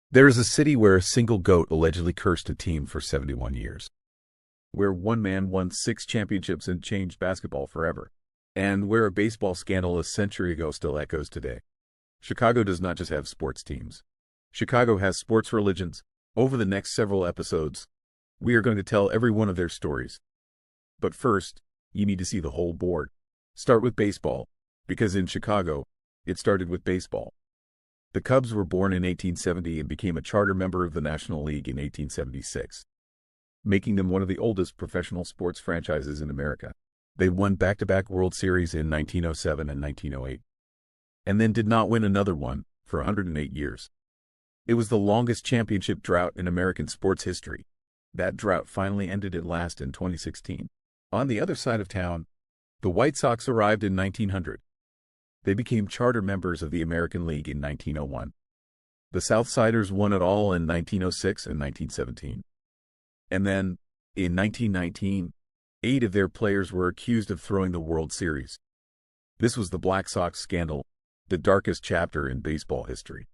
There is a city where a single goat allegedly cursed a team for 71 years, where one man won 6 championships and changed basketball forever, and where a baseball scandal a century ago still echoes today. Chicago does not just have sports teams. Chicago has sports religions. Over the next several episodes, we are going to tell every one of their stories. But first, you need to see the whole board. Start with baseball, because in Chicago, it started with baseball. The Cubs were born in 1870 and became a charter member of the National League in 1876, making them one of the oldest professional sports franchises in America. They won back-to-back World Series in 1907 and 1908, and then did not win another one for 108 years. It was the longest championship drought in American sports history. That drought finally ended at last in 2016. On the other side of town, the White Sox arrived in 1900. They became charter members of the American League in 1901. The Southsiders won it all in 1906 and 1917. And then, in 1919, 8 of their players were accused of throwing the World Series. This was the Black Sox scandal, the darkest chapter in baseball history.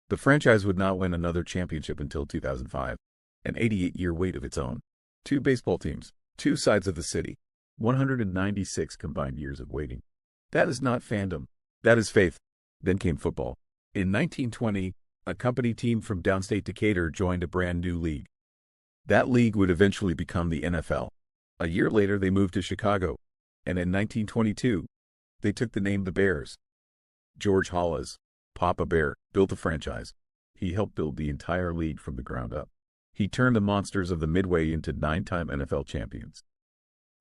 The franchise would not win another championship until 2005, an 88-year wait of its own. 2 baseball teams, 2 sides of the city, 196 combined years of waiting. That is not fandom. That is faith. Then came football. In 1920, a company team from downstate Decatur joined a brand new league. That league would eventually become the NFL. A year later, they moved to Chicago, and in 1922, they took the name the Bears. George Halas, Papa Bear, built the franchise. He helped build the entire league from the ground up. He turned the monsters of the Midway into 9-time NFL champions,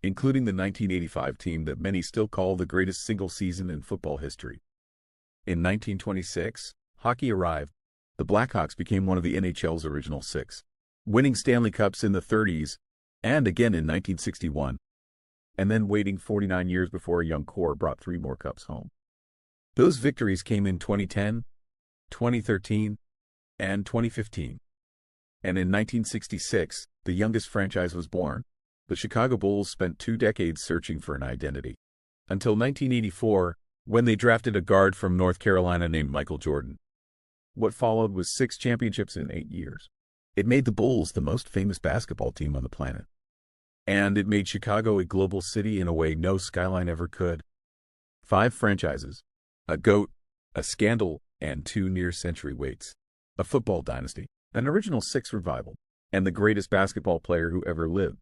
including the 1985 team that many still call the greatest single season in football history. In 1926, hockey arrived. The Blackhawks became one of the NHL's original 6, winning Stanley Cups in the 30s and again in 1961, and then waiting 49 years before a young core brought 3 more cups home. Those victories came in 2010, 2013, and 2015. And in 1966, the youngest franchise was born. The Chicago Bulls spent 2 decades searching for an identity, until 1984, when they drafted a guard from North Carolina named Michael Jordan. What followed was 6 championships in 8 years. It made the Bulls the most famous basketball team on the planet. And it made Chicago a global city in a way no skyline ever could. 5 franchises, a GOAT, a scandal, and 2 near-century waits. A football dynasty, an original 6 revival, and the greatest basketball player who ever lived.